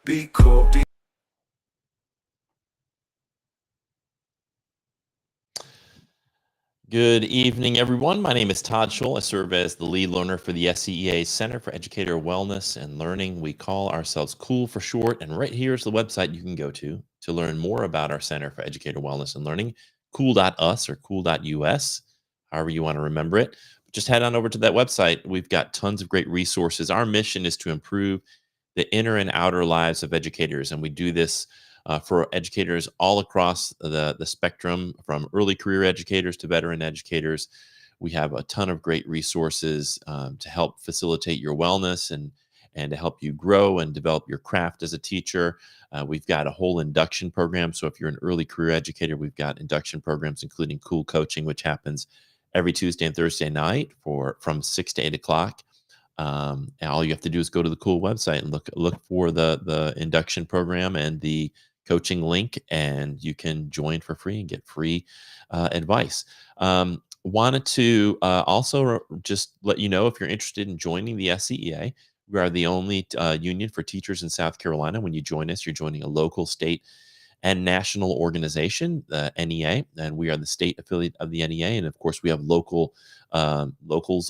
Be cool. Good evening, everyone. My name is Todd Scholl. I serve as the lead learner for the SCEA Center for Educator Wellness and Learning. We call ourselves COOL for short, and right here is the website you can go to learn more about our Center for Educator Wellness and Learning, cool.us or cool.us, however you want to remember it. Just head on over to that website. We've got tons of great resources. Our mission is to improve the inner and outer lives of educators, and we do this for educators all across the spectrum, from early career educators to veteran educators. We have a ton of great resources to help facilitate your wellness and to help you grow and develop your craft as a teacher. We've got a whole induction program. So if you're an early career educator, we've got induction programs, including Cool Coaching, which happens every Tuesday and Thursday night from 6 to 8 o'clock. And all you have to do is go to the Cool website and look for the induction program and the coaching link, and you can join for free and get free advice. Wanted to also just let you know, if you're interested in joining the SCEA, we are the only union for teachers in South Carolina. When you join us, you're joining a local, state, and national organization, the NEA, and we are the state affiliate of the NEA. And of course, we have locals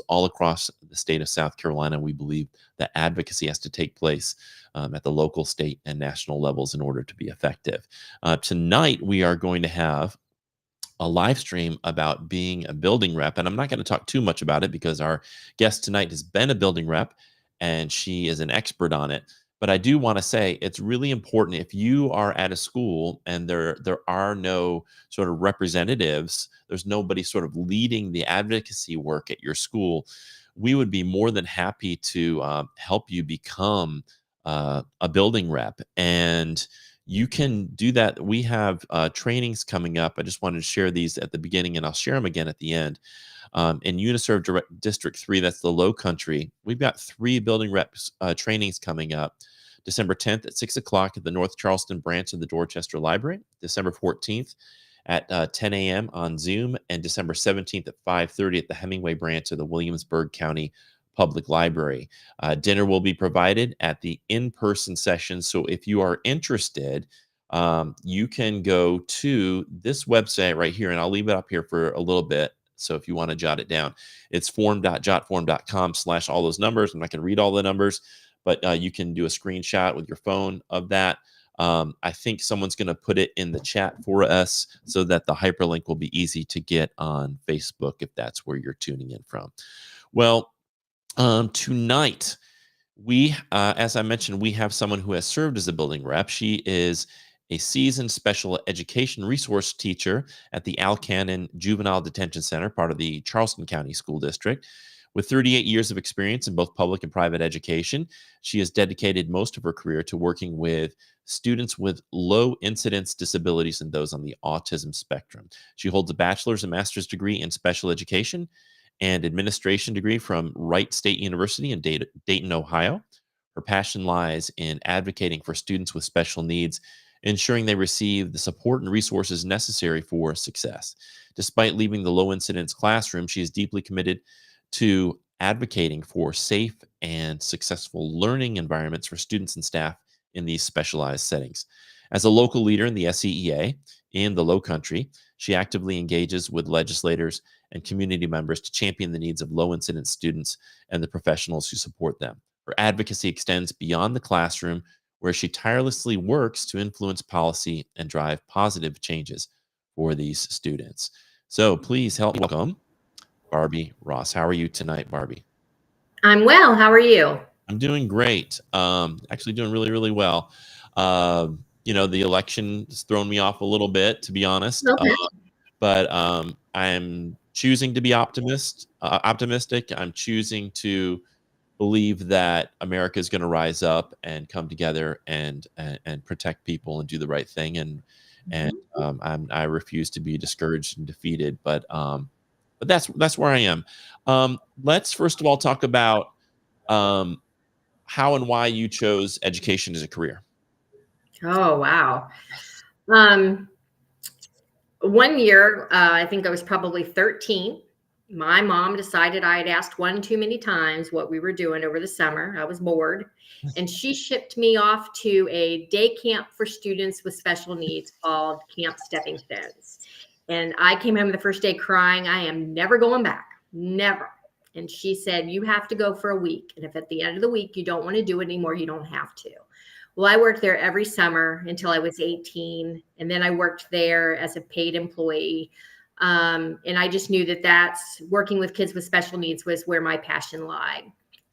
all across the state of South Carolina. We believe that advocacy has to take place at the local, state, and national levels in order to be effective. Tonight, we are going to have a live stream about being a building rep, and I'm not going to talk too much about it because our guest tonight has been a building rep and she is an expert on it. But I do want to say it's really important, if you are at a school and there are no sort of representatives, there's nobody sort of leading the advocacy work at your school, we would be more than happy to help you become a building rep. And you can do that. We have trainings coming up. I just wanted to share these at the beginning, and I'll share them again at the end. In Uniserv District 3, that's the Low Country, we've got 3 building reps trainings coming up. December 10th at 6 o'clock at the North Charleston branch of the Dorchester Library, December 14th at 10 a.m. on Zoom, and December 17th at 5:30 at the Hemingway branch of the Williamsburg County Public Library. Dinner will be provided at the in-person session. So if you are interested, you can go to this website right here, and I'll leave it up here for a little bit. So if you want to jot it down, it's form.jotform.com/all those numbers. I'm not going to read all the numbers, but you can do a screenshot with your phone of that. I think someone's going to put it in the chat for us so that the hyperlink will be easy to get on Facebook if that's where you're tuning in from. Well, tonight, as I mentioned, we have someone who has served as a building rep. She is a seasoned special education resource teacher at the Al Cannon Juvenile Detention Center, part of the Charleston County School District. With 38 years of experience in both public and private education, she has dedicated most of her career to working with students with low incidence disabilities and those on the autism spectrum. She holds a bachelor's and master's degree in special education and administration degree from Wright State University in Dayton, Ohio. Her passion lies in advocating for students with special needs, ensuring they receive the support and resources necessary for success. Despite leaving the low incidence classroom, she is deeply committed to advocating for safe and successful learning environments for students and staff in these specialized settings. As a local leader in the SCEA in the Low Country, she actively engages with legislators and community members to champion the needs of low-incidence students and the professionals who support them. Her advocacy extends beyond the classroom, where she tirelessly works to influence policy and drive positive changes for these students. So please help me welcome Barbie Ross. How are you tonight, Barbie? I'm well. How are you? I'm doing great. Actually doing really, really well. The election has thrown me off a little bit, to be honest. Okay. But I'm choosing to be optimistic. I'm choosing to believe that America is going to rise up and come together and protect people and do the right thing. And I refuse to be discouraged and defeated. But that's where I am. Let's first of all talk about how and why you chose education as a career. Oh, wow. One year, I think I was probably 13, my mom decided I had asked one too many times what we were doing over the summer. I was bored. And she shipped me off to a day camp for students with special needs called Camp Stepping Stones. And I came home the first day crying, I am never going back. Never. And she said, you have to go for a week. And if at the end of the week you don't want to do it anymore, you don't have to. Well, I worked there every summer until I was 18. And then I worked there as a paid employee. And I just knew that that's working with kids with special needs was where my passion lied.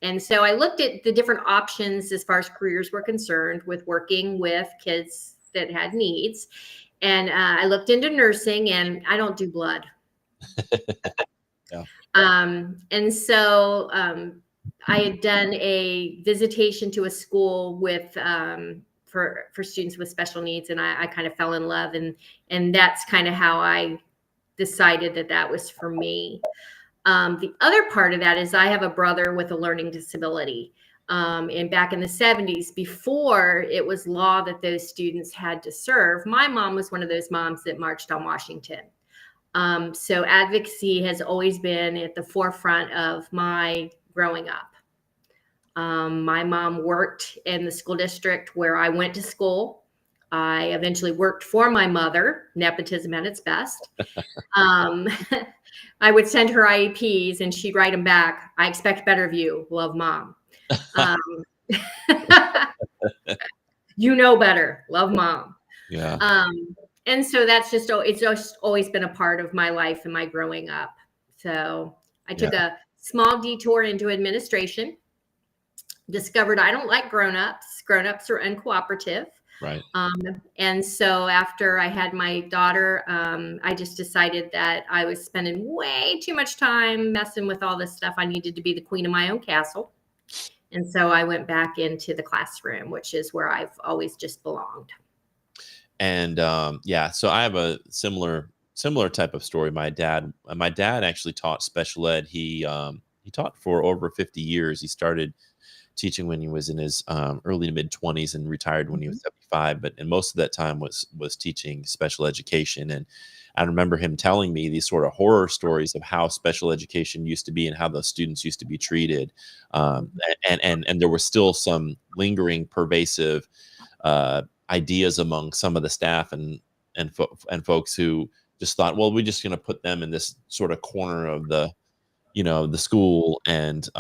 And so I looked at the different options as far as careers were concerned with working with kids that had needs. And I looked into nursing, and I don't do blood. Yeah. And so I had done a visitation to a school with for students with special needs, and I kind of fell in love, and that's kind of how I decided that was for me. The other part of that is I have a brother with a learning disability. And back in the 70s, before it was law that those students had to serve, my mom was one of those moms that marched on Washington. So advocacy has always been at the forefront of my growing up. My mom worked in the school district where I went to school. I eventually worked for my mother. Nepotism at its best. I would send her IEPs and she'd write them back. I expect better of you. Love, Mom. You know better. Love, Mom. Yeah. And so it's just always been a part of my life and my growing up. So I took a small detour into administration, discovered I don't like grown-ups. Grown-ups are uncooperative. Right. And so after I had my daughter, I just decided that I was spending way too much time messing with all this stuff. I needed to be the queen of my own castle. And so I went back into the classroom, which is where I've always just belonged. And so I have a similar type of story. My dad actually taught special ed. He taught for over 50 years. He started teaching when he was in his early to mid 20s and retired when he was 75. And most of that time was teaching special education. And I remember him telling me these sort of horror stories of how special education used to be and how those students used to be treated. And there were still some lingering, pervasive ideas among some of the staff and folks who just thought, well, we're just going to put them in this sort of corner of the school, and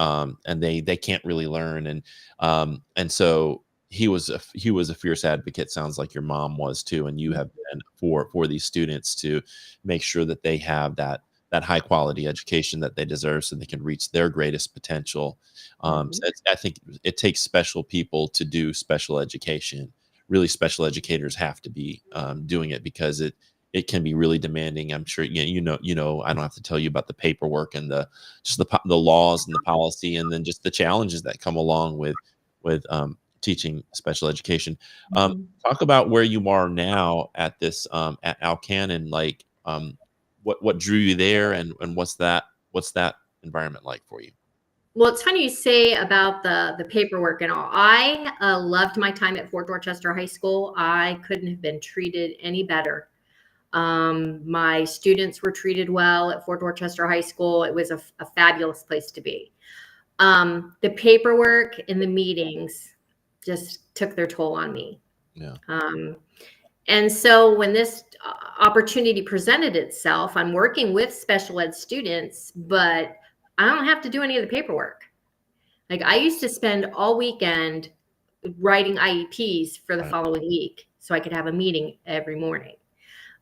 they can't really learn. And so he was a fierce advocate. Sounds like your mom was too. And you have been for these students to make sure that they have that high quality education that they deserve so they can reach their greatest potential. So I think it takes special people to do special education. Really, special educators have to be doing it because it can be really demanding. I'm sure you know. I don't have to tell you about the paperwork and the laws and the policy, and then just the challenges that come along with teaching special education. Talk about where you are now at this at Alcannon. Like, what drew you there, and what's that environment like for you? Well, it's funny you say about the paperwork and all. I loved my time at Fort Dorchester High School. I couldn't have been treated any better. My students were treated well at Fort Dorchester High School. It was a fabulous place to be. The paperwork and the meetings just took their toll on me. Yeah. And so when this opportunity presented itself, I'm working with special ed students, but I don't have to do any of the paperwork. Like, I used to spend all weekend writing IEPs for the following week so I could have a meeting every morning.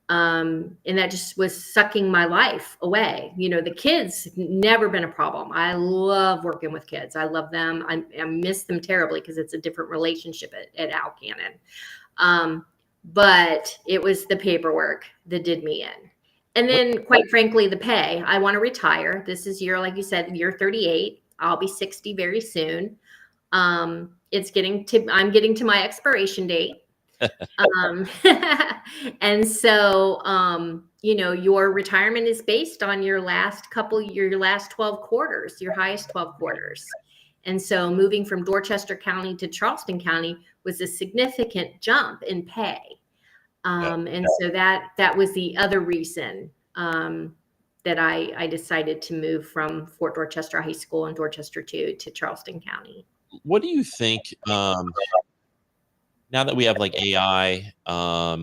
And that just was sucking my life away. The kids never been a problem. I love working with kids. I love them. I miss them terribly because it's a different relationship at Alcannon. But it was the paperwork that did me in. And then, quite frankly, the pay. I want to retire. This is like you said, year 38. I'll be 60 very soon. I'm getting to my expiration date. And so, your retirement is based on your last 12 quarters, your highest 12 quarters. And so moving from Dorchester County to Charleston County was a significant jump in pay. And so that was the other reason that that I decided to move from Fort Dorchester High School in Dorchester to Charleston County. What do you think, now that we have like AI, uh,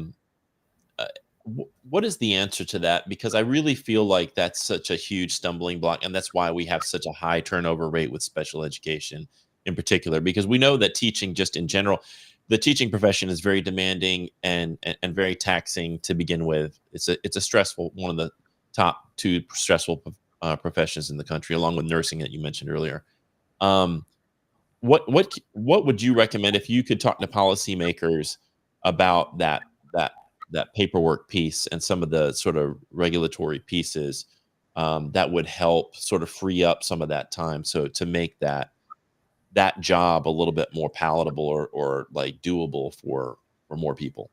what is the answer to that? Because I really feel like that's such a huge stumbling block, and that's why we have such a high turnover rate with special education in particular. Because we know that teaching, just in general, the teaching profession is very demanding and very taxing to begin with. It's a stressful, one of the top two stressful professions in the country, along with nursing that you mentioned earlier. Um, what would you recommend if you could talk to policymakers about that paperwork piece and some of the sort of regulatory pieces, that would help sort of free up some of that time, so to make that job a little bit more palatable or like doable for more people?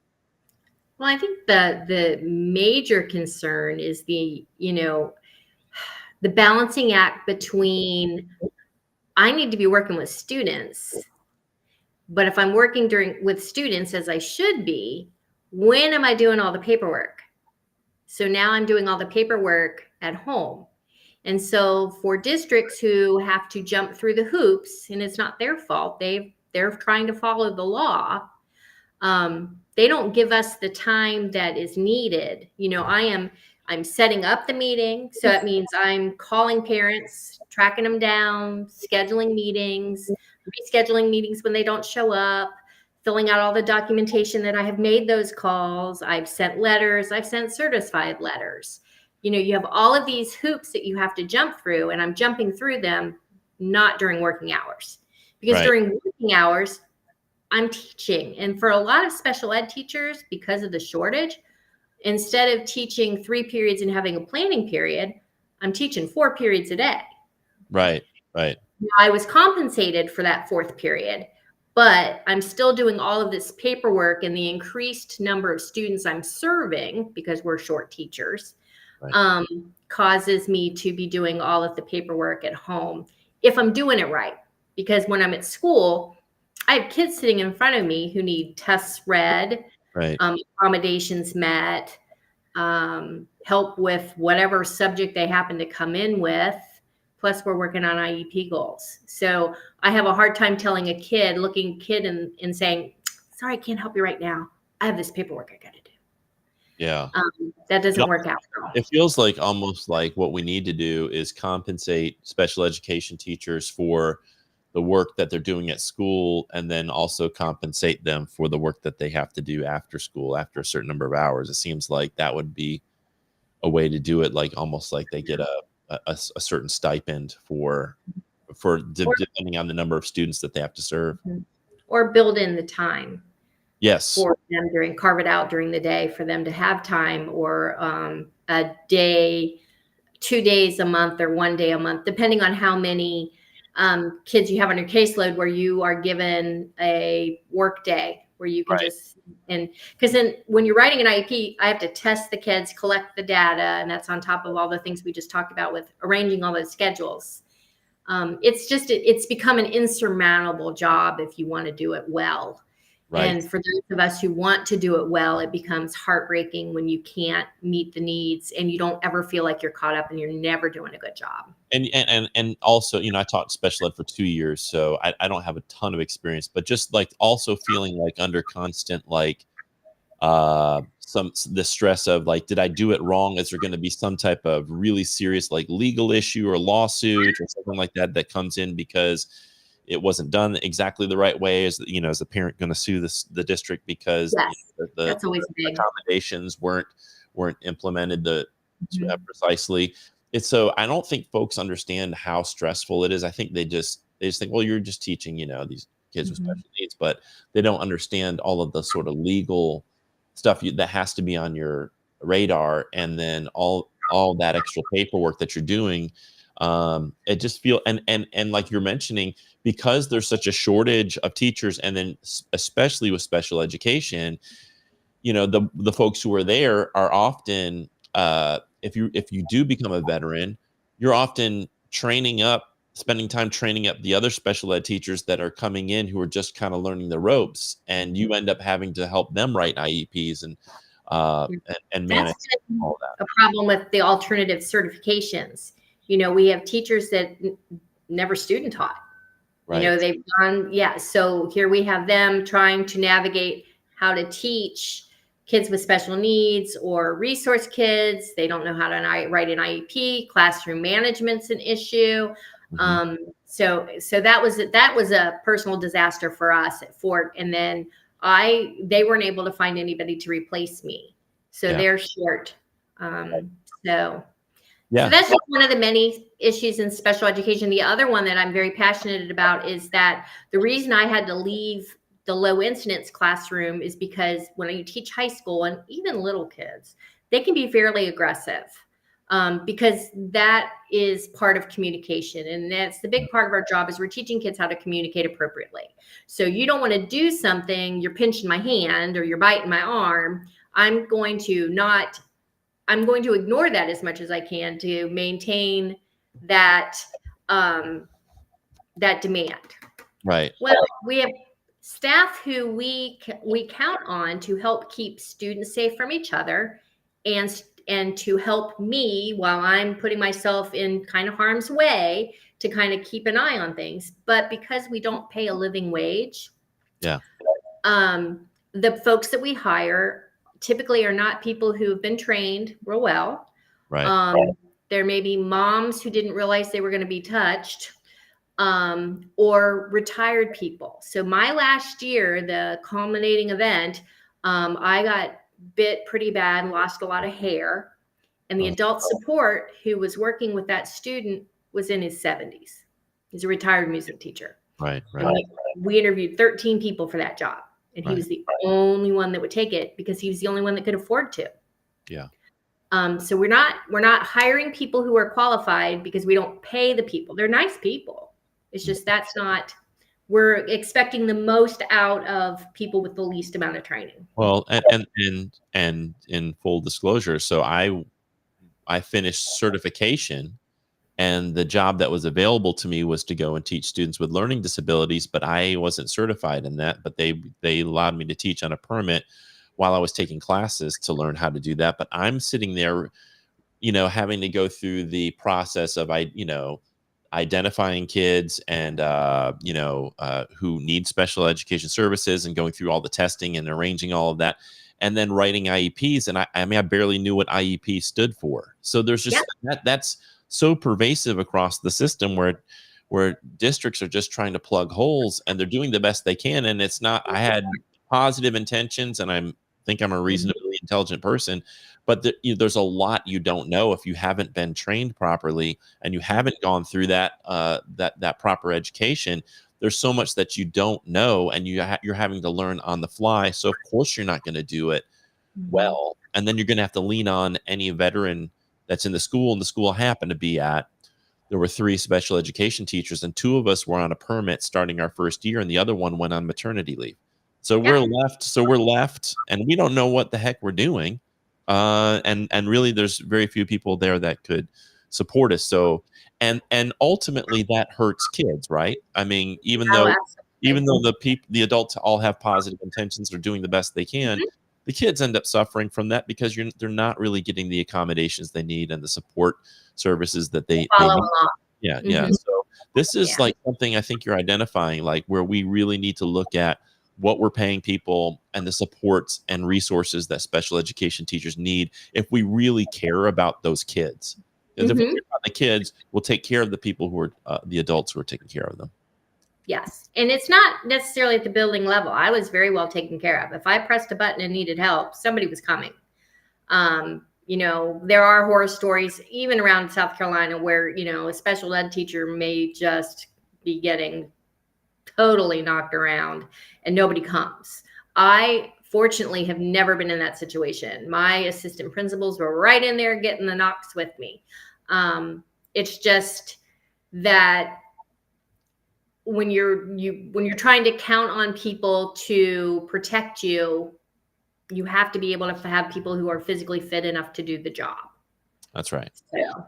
Well, I think the major concern is the balancing act between, I need to be working with students, but if I'm working with students as I should be, when am I doing all the paperwork? So now I'm doing all the paperwork at home. And so for districts who have to jump through the hoops, and it's not their fault, they're trying to follow the law. They don't give us the time that is needed. I'm setting up the meeting. So that means I'm calling parents, tracking them down, scheduling meetings, rescheduling meetings when they don't show up, filling out all the documentation that I have made those calls. I've sent letters. I've sent certified letters. You have all of these hoops that you have to jump through, and I'm jumping through them not during working hours. Because Right. during working hours, I'm teaching. And for a lot of special ed teachers, because of the shortage, instead of teaching 3 periods and having a planning period, I'm teaching 4 periods a day. Right. I was compensated for that 4th period, but I'm still doing all of this paperwork, and the increased number of students I'm serving, because we're short teachers, Right. causes me to be doing all of the paperwork at home if I'm doing it right. Because when I'm at school, I have kids sitting in front of me who need tests read, Right. accommodations met, help with whatever subject they happen to come in with. Plus, we're working on IEP goals. So I have a hard time telling a kid, looking kid and saying, sorry, I can't help you right now. I have this paperwork I got to do. Yeah. That doesn't work out. It feels like almost like what we need to do is compensate special education teachers for the work that they're doing at school, and then also compensate them for the work that they have to do after school, after a certain number of hours. It seems like that would be a way to do it, like almost like they get a certain stipend for depending on the number of students that they have to serve. Or build in the time. Yes. For them carve it out during the day for them to have time, or a day, 2 days a month, or 1 day a month, depending on how many kids you have on your caseload, where you are given a work day where you can because then when you're writing an IEP, I have to test the kids, collect the data, and that's on top of all the things we just talked about with arranging all those schedules. It's become an insurmountable job if you want to do it well. Right. And for those of us who want to do it well, it becomes heartbreaking when you can't meet the needs, and you don't ever feel like you're caught up and you're never doing a good job. And also, I taught special ed for 2 years, so I don't have a ton of experience, but just like also feeling like under constant, like, the stress of like, did I do it wrong? Is there going to be some type of really serious like legal issue or lawsuit or something like that comes in because it wasn't done exactly the right way? Is the parent going to sue the district because that's always big. Accommodations weren't implemented precisely? It's so I don't think folks understand how stressful it is. I think they just think, well, you're just teaching these kids with special needs, but they don't understand all of the sort of legal stuff that has to be on your radar, and then all that extra paperwork that you're doing. It just feel and like you're mentioning, because there's such a shortage of teachers, and then especially with special education, the folks who are there are often, if you do become a veteran, you're often spending time training up the other special ed teachers that are coming in, who are just kind of learning the ropes, and you end up having to help them write IEPs and and manage That's been all that. a problem with the alternative certifications. We have teachers that never student taught. Right. They've gone, so here we have them trying to navigate how to teach kids with special needs or resource kids. They don't know how to write an IEP. Classroom management's an issue. So that was a personal disaster for us at Fort. And then they weren't able to find anybody to replace me. So they're short. So that's just one of the many issues in special education. The other one that I'm very passionate about is that the reason I had to leave the low incidence classroom is because when you teach high school and even little kids, they can be fairly aggressive because that is part of communication. And that's the big part of our job is we're teaching kids how to communicate appropriately. So you don't want to do something, you're pinching my hand or you're biting my arm. I'm going to ignore that as much as I can to maintain that demand. Right. Well, we have staff who we count on to help keep students safe from each other and to help me while I'm putting myself in kind of harm's way to kind of keep an eye on things. But because we don't pay a living wage, the folks that we hire typically are not people who have been trained real well. Right. There may be moms who didn't realize they were going to be touched, or retired people. So my last year, the culminating event, I got bit pretty bad and lost a lot of hair. And the adult support who was working with that student was in his 70s. He's a retired music teacher. Right. And we interviewed 13 people for that job. And he was the only one that would take it because he was the only one that could afford to. Yeah. So we're not hiring people who are qualified because we don't pay the people. They're nice people. It's just we're expecting the most out of people with the least amount of training. Well, and in full disclosure, so I finished certification. And the job that was available to me was to go and teach students with learning disabilities, but I wasn't certified in that. But they allowed me to teach on a permit while I was taking classes to learn how to do that. But I'm sitting there, having to go through the process of identifying kids and who need special education services and going through all the testing and arranging all of that, and then writing IEPs. And I barely knew what IEP stood for. So there's just that's so pervasive across the system where districts are just trying to plug holes and they're doing the best they can. And it's not, I had positive intentions and I think I'm a reasonably intelligent person, but there's a lot you don't know if you haven't been trained properly and you haven't gone through that proper education. There's so much that you don't know and you're having to learn on the fly. So of course you're not going to do it well. And then you're going to have to lean on any veteran that's in the school, and the school I happened to be at. There were 3 special education teachers, and 2 of us were on a permit starting our first year, and the other one went on maternity leave. So we're left, and we don't know what the heck we're doing. And really, there's very few people there that could support us. So, and ultimately, that hurts kids, right? I mean, even though the adults all have positive intentions, are doing the best they can. The kids end up suffering from that because they're not really getting the accommodations they need and the support services that they follow need. along. Yeah. So this is like something I think you're identifying, like where we really need to look at what we're paying people and the supports and resources that special education teachers need if we really care about those kids. Because if we care about the kids, we'll take care of the people who are the adults who are taking care of them. Yes. And it's not necessarily at the building level. I was very well taken care of. If I pressed a button and needed help, somebody was coming. There are horror stories even around South Carolina where, a special ed teacher may just be getting totally knocked around and nobody comes. I fortunately have never been in that situation. My assistant principals were right in there getting the knocks with me. It's just that when you're trying to count on people to protect you, you have to be able to have people who are physically fit enough to do the job. That's right. So,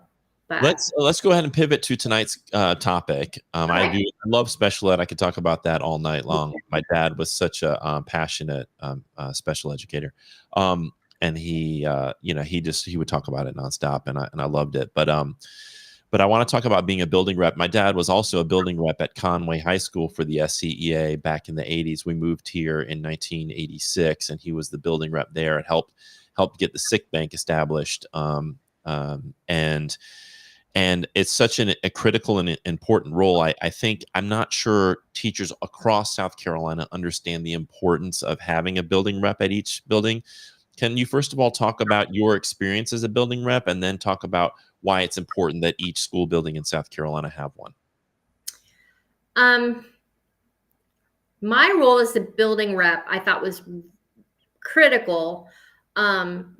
let's go ahead and pivot to tonight's topic. I love special ed. I could talk about that all night long. My dad was such a passionate special educator. and he he would talk about it nonstop, and I loved it. But I want to talk about being a building rep. My dad was also a building rep at Conway High School for the SCEA back in the 80s. We moved here in 1986, and he was the building rep there and helped get the sick bank established. And it's such a critical and important role. I think, I'm not sure teachers across South Carolina understand the importance of having a building rep at each building. Can you first of all talk about your experience as a building rep, and then talk about why it's important that each school building in South Carolina have one? My role as a building rep, I thought, was critical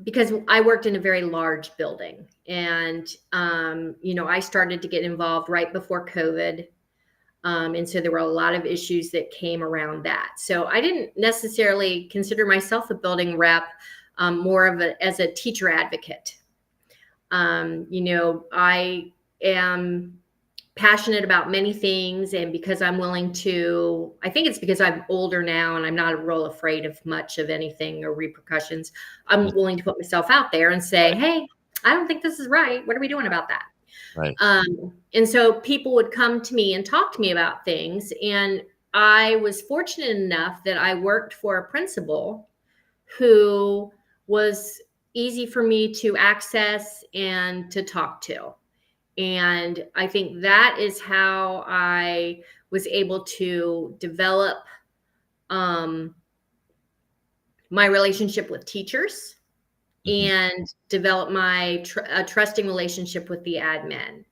because I worked in a very large building, and I started to get involved right before COVID. And so there were a lot of issues that came around that. So I didn't necessarily consider myself a building rep, more of as a teacher advocate. I am passionate about many things, and because I'm willing to, I think it's because I'm older now and I'm not real afraid of much of anything or repercussions. I'm willing to put myself out there and say, hey, I don't think this is right. What are we doing about that? Right. And so people would come to me and talk to me about things. And I was fortunate enough that I worked for a principal who was easy for me to access and to talk to. And I think that is how I was able to develop my relationship with teachers, and develop my trusting relationship with the admin.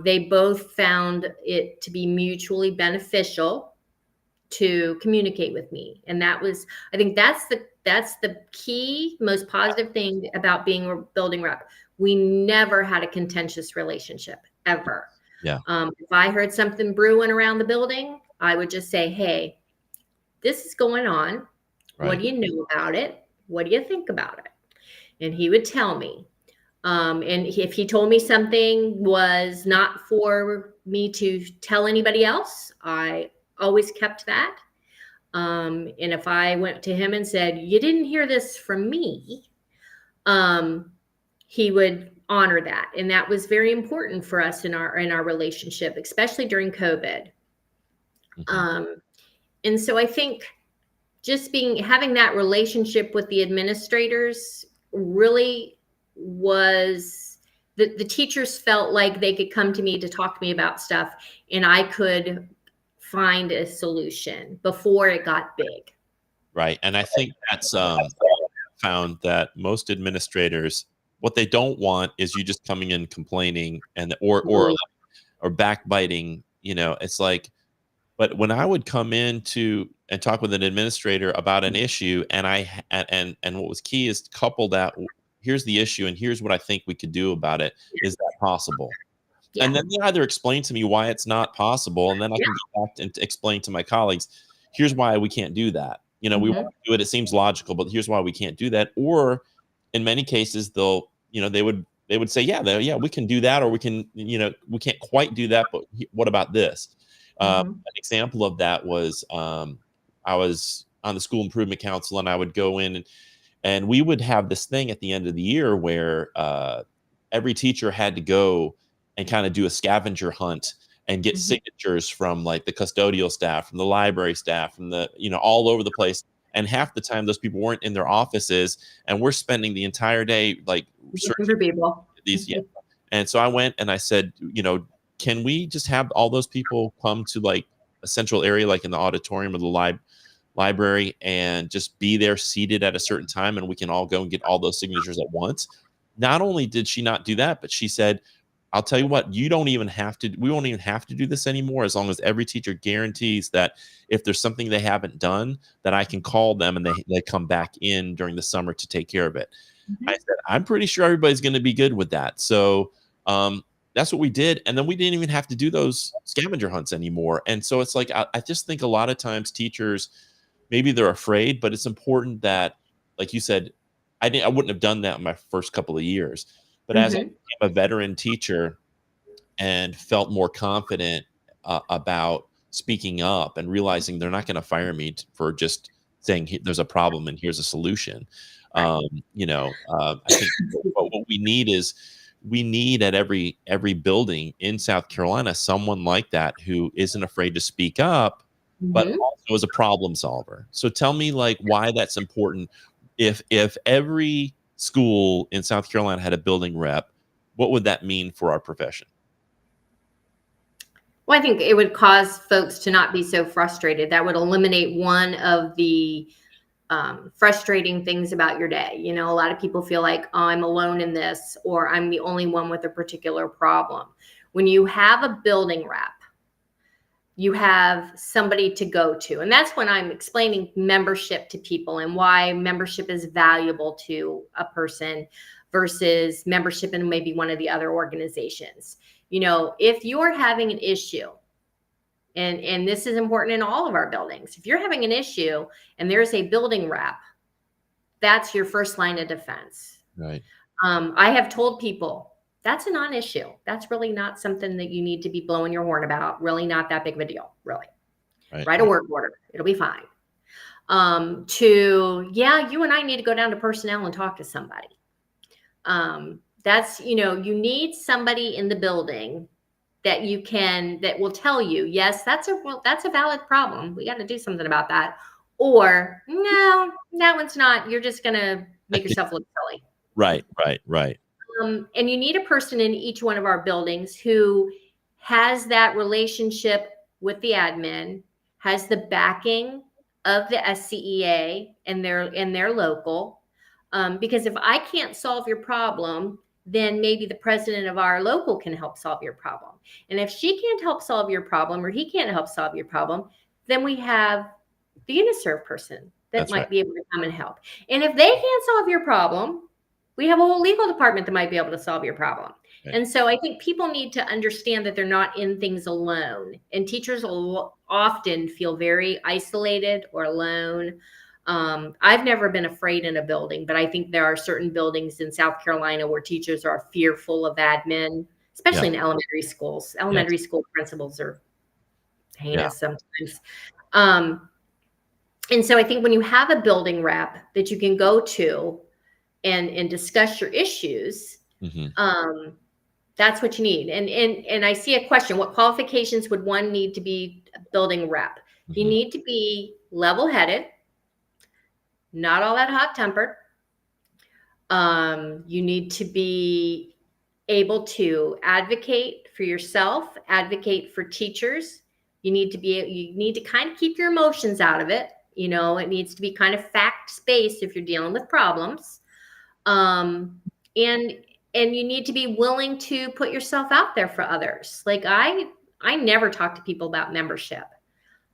They both found it to be mutually beneficial to communicate with me. And I think that's the key, most positive thing about being a building rep. We never had a contentious relationship, ever. Yeah. If I heard something brewing around the building, I would just say, hey, this is going on. Right. What do you know about it? What do you think about it? And he would tell me. And if he told me something was not for me to tell anybody else, I always kept that. And if I went to him and said, you didn't hear this from me, he would honor that. And that was very important for us in our relationship, especially during COVID. And so I think just having that relationship with the administrators really was, the teachers felt like they could come to me to talk to me about stuff, and I could find a solution before it got big. Right. And I think that's found that most administrators, what they don't want is you just coming in complaining or backbiting. It's like, but when I would come in and talk with an administrator about an issue, and what was key is to couple that, here's the issue and here's what I think we could do about it. Is that possible? Yeah. And then they either explain to me why it's not possible, and then I can go back and explain to my colleagues, here's why we can't do that. We want to do it. It seems logical, but here's why we can't do that. Or in many cases, they would say, yeah, we can do that, or we can, we can't quite do that, but what about this? An example of that was I was on the school improvement council, and I would go in and we would have this thing at the end of the year where every teacher had to go and kind of do a scavenger hunt and get signatures from like the custodial staff, from the library staff, from the, all over the place. And half the time those people weren't in their offices, and we're spending the entire day like searching for people. And so I went and I said, can we just have all those people come to like a central area, like in the auditorium of the library, and just be there seated at a certain time, and we can all go and get all those signatures at once? Not only did she not do that, but she said, I'll tell you what, we won't even have to do this anymore, as long as every teacher guarantees that if there's something they haven't done, that I can call them and they come back in during the summer to take care of it. I said, I'm pretty sure everybody's going to be good with that. So that's what we did. And then we didn't even have to do those scavenger hunts anymore. And so it's like, I just think a lot of times teachers, maybe they're afraid, but it's important that, like you said, I wouldn't have done that in my first couple of years. But as I became a veteran teacher and felt more confident about speaking up and realizing they're not going to fire me for just saying there's a problem and here's a solution. I think what we need is at every building in South Carolina someone like that who isn't afraid to speak up, but also is a problem solver. So tell me, like, why that's important. If every school in South Carolina had a building rep, what would that mean for our profession? Well, I think it would cause folks to not be so frustrated. That would eliminate one of the frustrating things about your day. You know, a lot of people feel like, oh, I'm alone in this, or I'm the only one with a particular problem. When you have a building rep, you have somebody to go to. And that's when I'm explaining membership to people and why membership is valuable to a person versus membership in maybe one of the other organizations. You know, if you're having an issue, and this is important in all of our buildings, if you're having an issue and there's a building rep, that's your first line of defense. Right. I have told people that's a non-issue. That's really not something that you need to be blowing your horn about. Really not that big of a deal, really. Right. Write a work order. It'll be fine. Yeah, you and I need to go down to personnel and talk to somebody. That's, you know, you need somebody in the building that will tell you, yes, that's a valid problem. We got to do something about that. Or no, that one's not. You're just going to make yourself look silly. Right. And you need a person in each one of our buildings who has that relationship with the admin, has the backing of the SCEA and their local. Because if I can't solve your problem, then maybe the president of our local can help solve your problem. And if she can't help solve your problem, or he can't help solve your problem, then we have the Uniserve person that might be able to come and help. And if they can't solve your problem, we have a whole legal department that might be able to solve your problem. Right. And so I think people need to understand that they're not in things alone. And teachers will often feel very isolated or alone. I've never been afraid in a building, but I think there are certain buildings in South Carolina where teachers are fearful of admin, especially in elementary schools. Elementary school principals are heinous sometimes. And so I think when you have a building rep that you can go to and discuss your issues, that's what you need. And I see a question: what qualifications would one need to be a building rep? You need to be level-headed, not all that hot-tempered. You need to be able to advocate for yourself, advocate for teachers. You need to kind of keep your emotions out of it. You know, it needs to be kind of fact-based if you're dealing with problems. And you need to be willing to put yourself out there for others. Like I never talk to people about membership.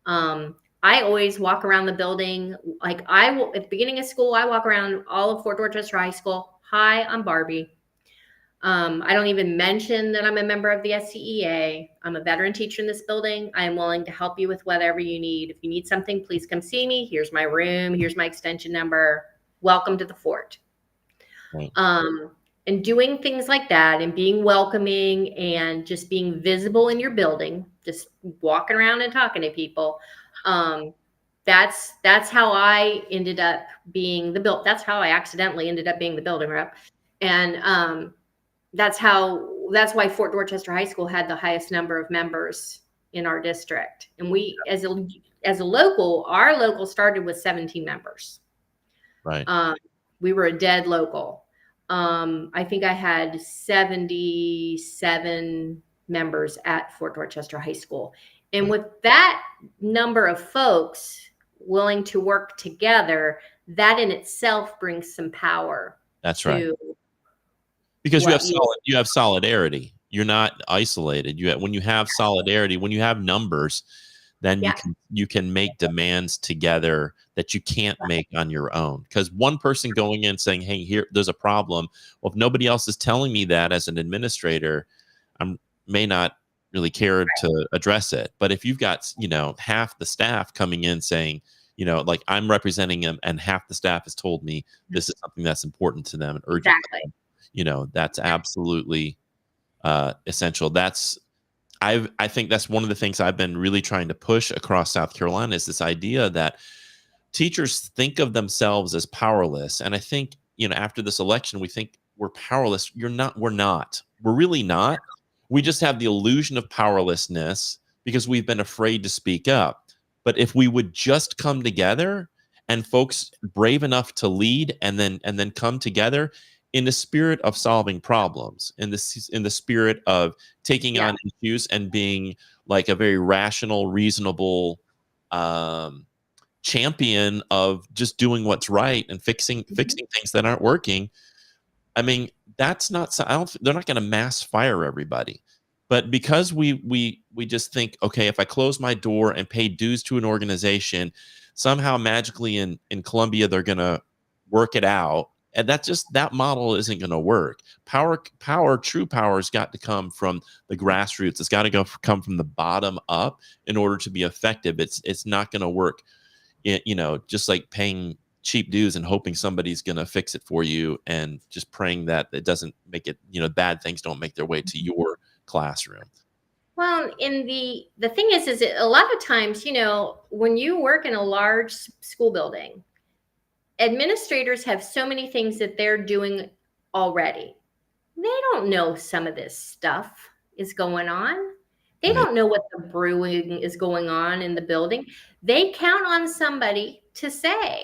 I always walk around the building. Like at the beginning of school, I walk around all of Fort Dorchester High School. Hi, I'm Barbie. I don't even mention that I'm a member of the SCEA. I'm a veteran teacher in this building. I am willing to help you with whatever you need. If you need something, please come see me. Here's my room. Here's my extension number. Welcome to the fort. Right. And doing things like that and being welcoming and just being visible in your building, just walking around and talking to people. That's how I ended up being that's how I accidentally ended up being the building rep. And that's why Fort Dorchester High School had the highest number of members in our district. And we, as a local, our local started with 17 members. Right. We were a dead local. I think I had 77 members at Fort Dorchester High School. And with that number of folks willing to work together, that in itself brings some power. That's right. Because you have solidarity. You're not isolated. When you have solidarity, when you have numbers, then you can make demands together that you can't make on your own. Because one person going in saying, hey, here, there's a problem. Well, if nobody else is telling me that as an administrator, I may not really care to address it. But if you've got, half the staff coming in saying, like I'm representing them and half the staff has told me this is something that's important to them and urgent. Exactly. That's absolutely essential. I think that's one of the things I've been really trying to push across South Carolina is this idea that teachers think of themselves as powerless. And I think, after this election, we think we're powerless. We're not. We're really not. We just have the illusion of powerlessness because we've been afraid to speak up. But if we would just come together, and folks brave enough to lead and then come together in the spirit of solving problems, in the spirit of taking on issues and being like a very rational, reasonable champion of just doing what's right and fixing things that aren't working. I mean, that's not. They're not going to mass fire everybody, but because we just think, okay, if I close my door and pay dues to an organization, somehow magically in Columbia they're going to work it out, and that model isn't going to work. True power has got to come from the grassroots. It's got to come from the bottom up in order to be effective. It's not going to work. Just like paying cheap dues and hoping somebody's going to fix it for you and just praying that it doesn't make it, bad things don't make their way to your classroom. Well, the thing is a lot of times, when you work in a large school building, administrators have so many things that they're doing already. They don't know some of this stuff is going on. They don't know what the brewing is going on in the building. They count on somebody to say,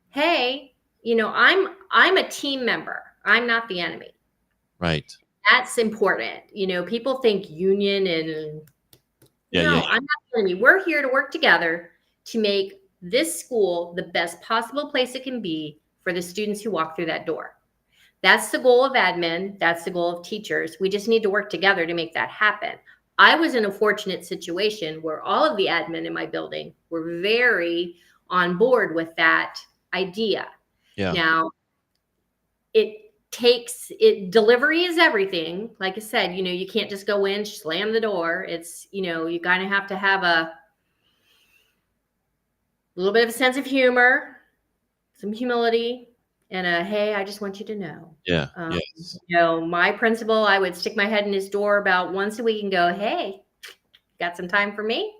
hey, I'm a team member. I'm not the enemy. Right. That's important. People think union and I'm not the enemy. We're here to work together to make this school the best possible place it can be for the students who walk through that door. That's the goal of admin. That's the goal of teachers. We just need to work together to make that happen. I was in a fortunate situation where all of the admin in my building were very on board with that idea. Yeah. Now, delivery is everything. Like I said, you can't just go in, slam the door. It's, you kind of have to have a little bit of a sense of humor, some humility, and hey, I just want you to know. Yeah. Yes. My principal, I would stick my head in his door about once a week and go, hey, got some time for me?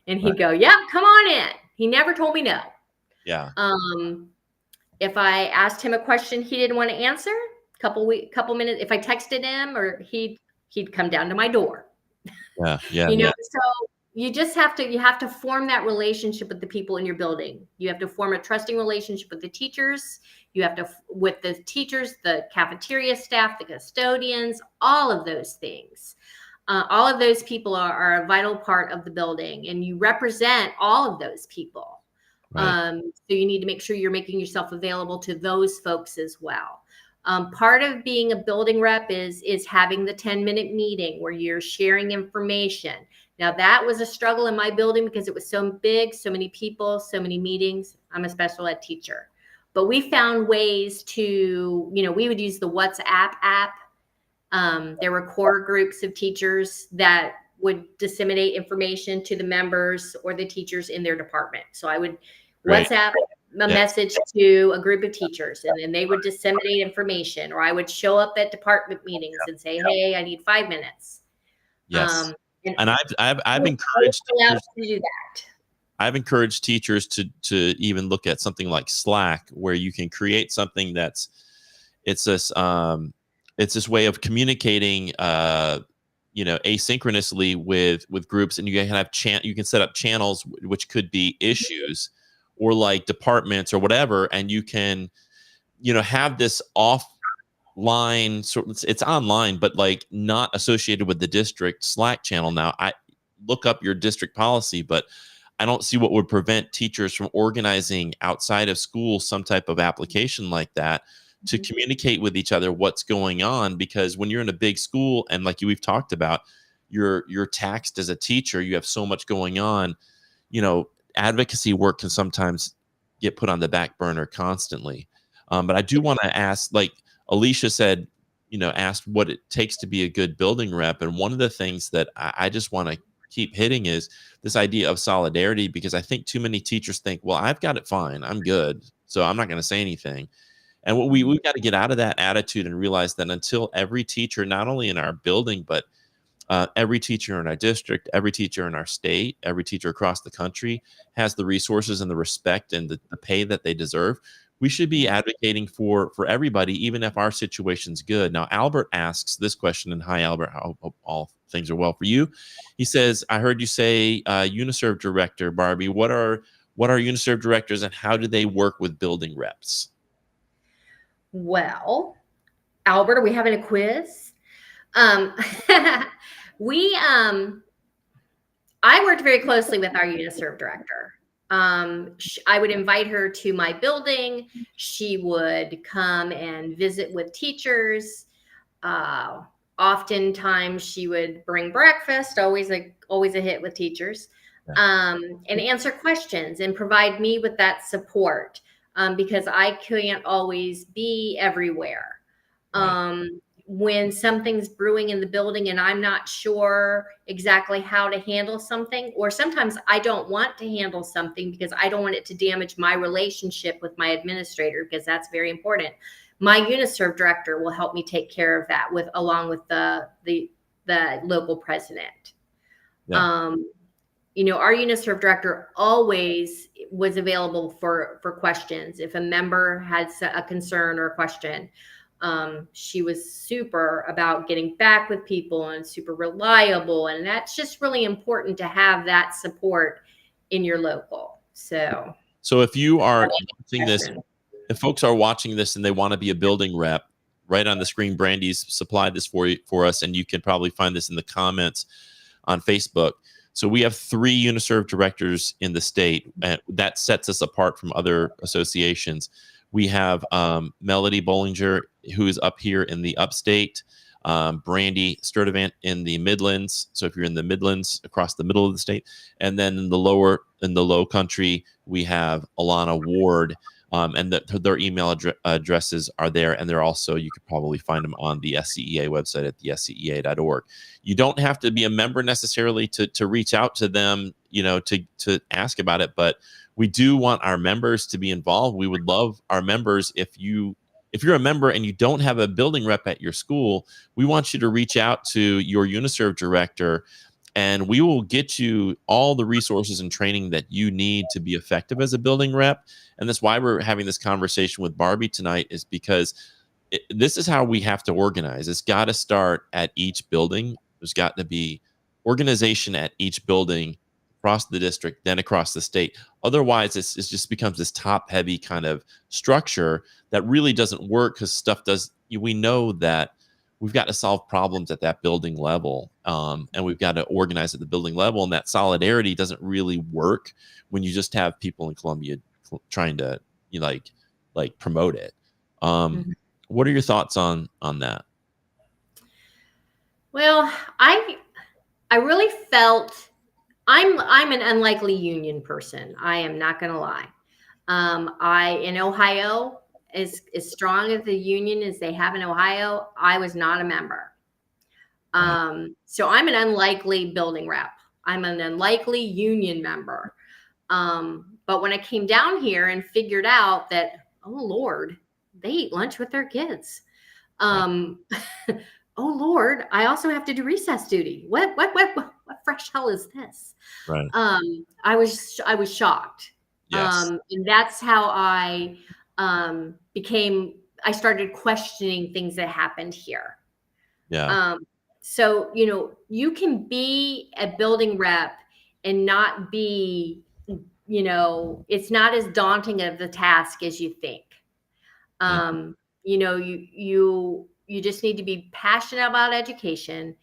And he'd go, yeah, come on in. He never told me no. Yeah. If I asked him a question he didn't want to answer, couple minutes, if I texted him, or he'd come down to my door. Yeah. So you have to form that relationship with the people in your building. You have to form a trusting relationship with the teachers. With the teachers, the cafeteria staff, the custodians, all of those things. All of those people are a vital part of the building, and you represent all of those people. Right. So you need to make sure you're making yourself available to those folks as well. Part of being a building rep is having the 10-minute meeting where you're sharing information. Now, that was a struggle in my building because it was so big, so many people, so many meetings. I'm a special ed teacher. But we found ways to, we would use the WhatsApp app. There were core groups of teachers that would disseminate information to the members or the teachers in their department. So I would WhatsApp a message to a group of teachers, and then they would disseminate information, or I would show up at department meetings and say, hey, I need 5 minutes. Yes. And I've encouraged teachers to do that. I've encouraged teachers to even look at something like Slack, where you can create something it's this way of communicating asynchronously with groups, and you can set up channels which could be issues or like departments or whatever, and you can have this offline it's online but like not associated with the district Slack channel. Now, I look up your district policy, but I don't see what would prevent teachers from organizing outside of school some type of application like that to communicate with each other what's going on. Because when you're in a big school, and like we've talked about, you're taxed as a teacher, you have so much going on, advocacy work can sometimes get put on the back burner constantly. But I do want to ask, like Alicia said, asked what it takes to be a good building rep. And one of the things that I just want to keep hitting is this idea of solidarity, because I think too many teachers think, well, I've got it fine, I'm good, so I'm not going to say anything. And what we've got to get out of that attitude and realize that until every teacher, not only in our building, but Every teacher in our district, every teacher in our state, every teacher across the country has the resources and the respect and the pay that they deserve. We should be advocating for everybody, even if our situation's good. Now, Albert asks this question, and hi, Albert, I hope all things are well for you. He says, I heard you say UniServe director, Barbie. What are UniServe directors, and how do they work with building reps? Well, Albert, are we having a quiz? We I worked very closely with our UniServe director. I would invite her to my building. She would come and visit with teachers. Oftentimes she would bring breakfast, always a hit with teachers, and answer questions and provide me with that support, because I can't always be everywhere. When something's brewing in the building and I'm not sure exactly how to handle something, or sometimes I don't want to handle something because I don't want it to damage my relationship with my administrator, because that's very important. My UniServe director will help me take care of that along with the local president. Yeah. Our UniServe director always was available for questions. If a member had a concern or a question, she was super about getting back with people and super reliable. And that's just really important to have that support in your local. So if you are watching this, if folks are watching this and they want to be a building rep, right on the screen, Brandy's supplied this for us, and you can probably find this in the comments on Facebook. So we have 3 UniServe directors in the state, and that sets us apart from other associations. We have Melody Bollinger, who is up here in the upstate, Brandy Sturdivant in the Midlands. So if you're in the Midlands, across the middle of the state, and then in the low country, we have Alana Ward, and their email addresses are there, and they're also, you could probably find them on the SCEA website at thescea.org. You don't have to be a member necessarily to reach out to them, to ask about it, but we do want our members to be involved. We would love our members. If you're a member and you don't have a building rep at your school, we want you to reach out to your UniServe director, and we will get you all the resources and training that you need to be effective as a building rep. And that's why we're having this conversation with Barbie tonight, is because this is how we have to organize. It's got to start at each building. There's got to be organization at each building across the district, then across the state. Otherwise, it just becomes this top-heavy kind of structure that really doesn't work, because we know that we've got to solve problems at that building level, and we've got to organize at the building level, and that solidarity doesn't really work when you just have people in Columbia trying to promote it. What are your thoughts on that? Well, I really felt I'm an unlikely union person. I am not going to lie. In Ohio, as strong as the union as they have in Ohio, I was not a member. So I'm an unlikely building rep. I'm an unlikely union member. But when I came down here and figured out that, oh Lord, they eat lunch with their kids. Oh Lord, I also have to do recess duty. What fresh hell is this? Right. I was shocked. Yes. And that's how I started questioning things that happened here. Yeah. So, you can be a building rep and not be, it's not as daunting of the task as you think. You just need to be passionate about education,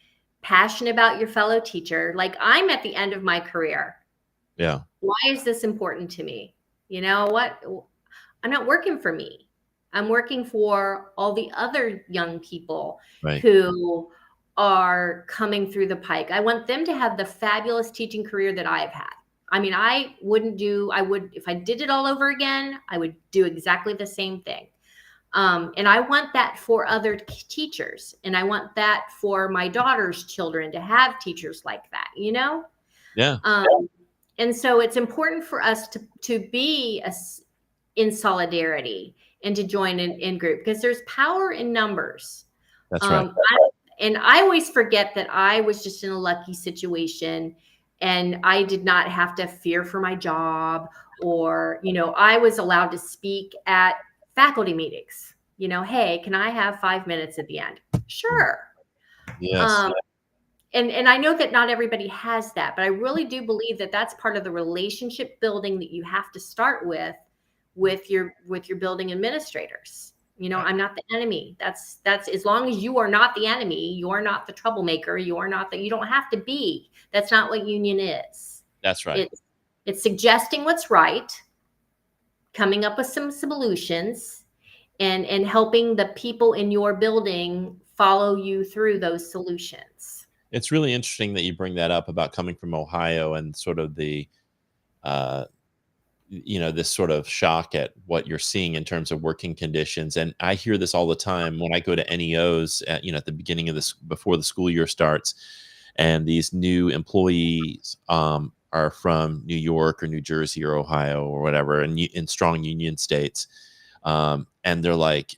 passionate about your fellow teacher. Like, I'm at the end of my career. Yeah. Why is this important to me? You know what? I'm not working for me. I'm working for all the other young people who are coming through the pike. I want them to have the fabulous teaching career that I've had. I mean, if I did it all over again, I would do exactly the same thing. And I want that for other teachers. And I want that for my daughter's children to have teachers like that, Yeah. And so it's important for us to be in solidarity and to join in group, because there's power in numbers. That's right. And I always forget that I was just in a lucky situation and I did not have to fear for my job, or, I was allowed to speak at faculty meetings. Hey, can I have 5 minutes at the end? Sure. Yes. Um, and I know that not everybody has that, but I really do believe that that's part of the relationship building that you have to start with your building administrators. I'm not the enemy. That's as long as you are not the enemy, you're not the troublemaker, you don't have to be. That's not what union is. That's right. It's suggesting what's right, coming up with some solutions, and helping the people in your building follow you through those solutions. It's really interesting that you bring that up about coming from Ohio and sort of the this sort of shock at what you're seeing in terms of working conditions. And I hear this all the time when I go to NEOs at the beginning of this, before the school year starts, and these new employees are from New York or New Jersey or Ohio or whatever, and in strong union states. And they're like,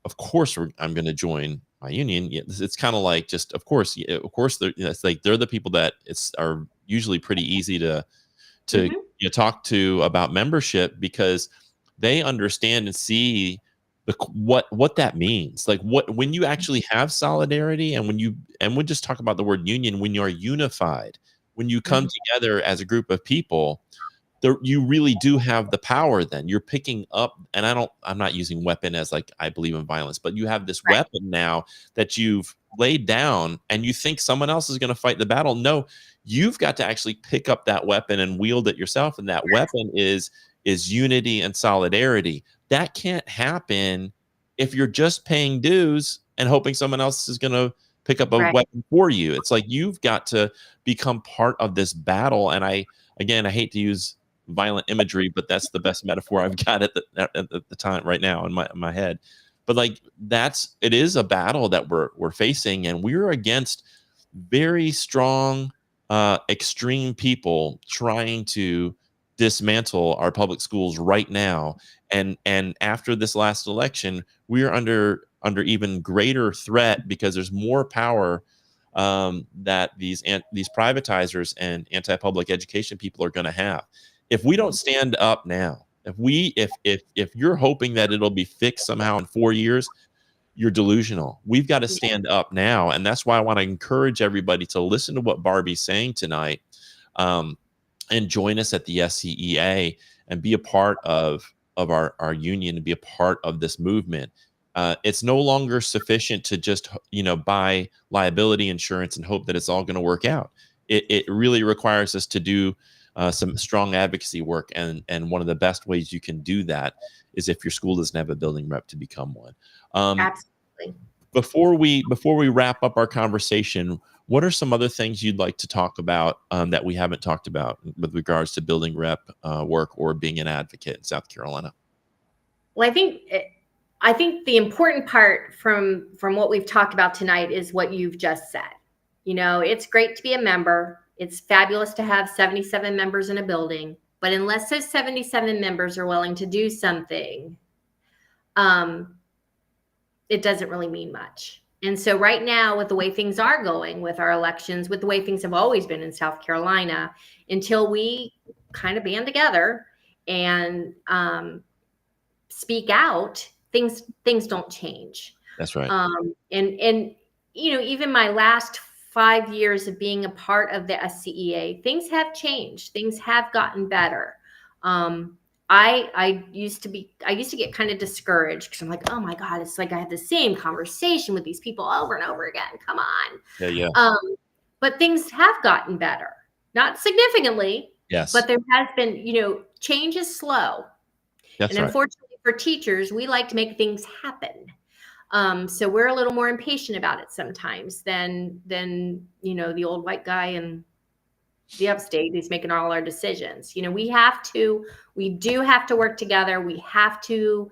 of course I'm going to join my union. It's kind of like, just, of course, it's like they're the people that are usually pretty easy to talk to about membership, because they understand and see what that means. Like when you actually have solidarity, and we'll just talk about the word union, when you're unified, when you come together as a group of people, you really do have the power. Then you're picking up, and I'm not using weapon as like I believe in violence, but you have this weapon now that you've laid down, and you think someone else is going to fight the battle. No, you've got to actually pick up that weapon and wield it yourself. And that weapon is unity and solidarity. That can't happen if you're just paying dues and hoping someone else is going to pick up a weapon for you. It's like you've got to become part of this battle. And I hate to use violent imagery, but that's the best metaphor I've got at the time right now in my head. But like it is a battle that we're facing, and we're against very strong, extreme people trying to dismantle our public schools right now. And after this last election, we are under even greater threat, because there's more power that these privatizers and anti-public education people are going to have. If we don't stand up now, if you're hoping that it'll be fixed somehow in 4 years, you're delusional. We've got to stand up now. And that's why I want to encourage everybody to listen to what Barbie's saying tonight, and join us at the SCEA and be a part of our union, and be a part of this movement. It's no longer sufficient to just, buy liability insurance and hope that it's all going to work out. It really requires us to do some strong advocacy work. And one of the best ways you can do that is if your school doesn't have a building rep to become one. Absolutely. Before we wrap up our conversation, what are some other things you'd like to talk about that we haven't talked about with regards to building rep work or being an advocate in South Carolina? Well, I think the important part from what we've talked about tonight is what you've just said. It's great to be a member. It's fabulous to have 77 members in a building, but unless those 77 members are willing to do something, it doesn't really mean much. And so right now, with the way things are going with our elections, with the way things have always been in South Carolina, until we kind of band together and speak out, things don't change. That's right. And even my last 5 years of being a part of the SCEA, things have changed. Things have gotten better. I used to get kind of discouraged, because I'm like, oh my God, it's like I had the same conversation with these people over and over again. Come on. Yeah. But things have gotten better, not significantly. Yes. But there has been, change is slow. That's and unfortunately for teachers, we like to make things happen. So we're a little more impatient about it sometimes than the old white guy in the upstate who's making all our decisions. We do have to work together. We have to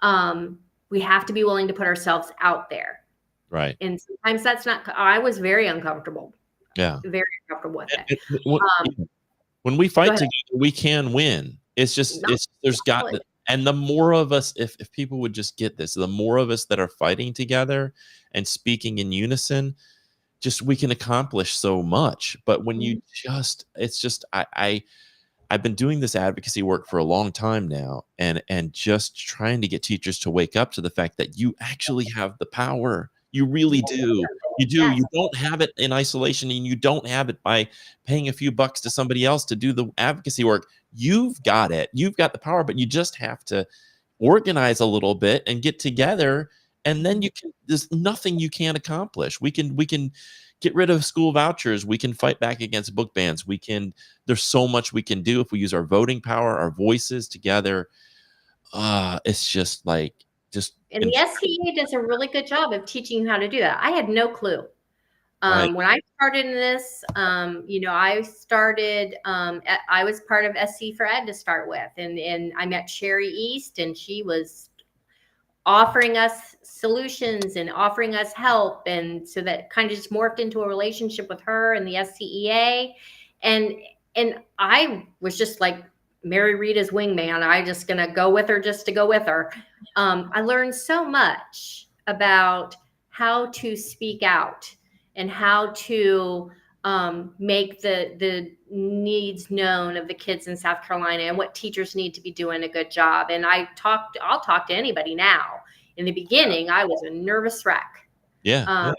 be willing to put ourselves out there. Right. And sometimes that's not. I was very uncomfortable. Yeah. Very uncomfortable with it. When we fight together, we can win. It's just there's got And the more of us, if people would just get this, the more of us that are fighting together and speaking in unison, just we can accomplish so much. But when you it's just I've been doing this advocacy work for a long time now, and just trying to get teachers to wake up to the fact that you actually have the power. You really do. You do. Yes. You don't have it in isolation, and you don't have it by paying a few bucks to somebody else to do the advocacy work. You've got it. You've got the power, but you just have to organize a little bit and get together, and then you can there's nothing you can't accomplish. We can get rid of school vouchers. We can fight back against book bans. There's so much we can do if we use our voting power, our voices together. It's just like just And the SCA does a really good job of teaching you how to do that. I had no clue. right. When I started in this, I started, I was part of SC for Ed to start with. And I met Sherry East, and she was offering us solutions and offering us help. And so that kind of just morphed into a relationship with her and the SCEA. And I was just like Mary Rita's wingman. I just going to go with her just to go with her. I learned so much about how to speak out and how to make the needs known of the kids in South Carolina and what teachers need to be doing a good job. And I'll talk to anybody now. In the beginning, I was a nervous wreck. Yeah.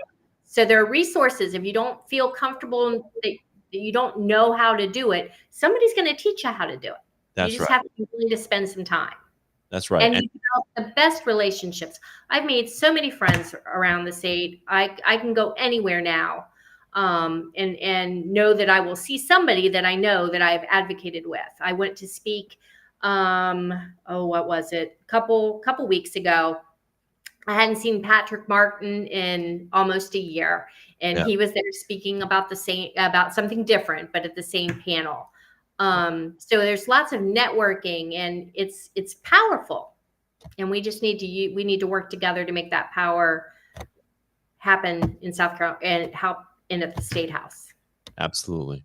So there are resources. If you don't feel comfortable, that you don't know how to do it, somebody's going to teach you how to do it. That's you just right. have to be willing to spend some time. That's right. And you develop the best relationships. I've made so many friends around the state. I can go anywhere now, and know that I will see somebody that I know that I've advocated with. I went to speak, what was it? Couple weeks ago. I hadn't seen Patrick Martin in almost a year, and he was there speaking about something different, but at the same panel. So there's lots of networking, and it's powerful, and we just need to work together to make that power happen in South Carolina and help in at the State House. Absolutely.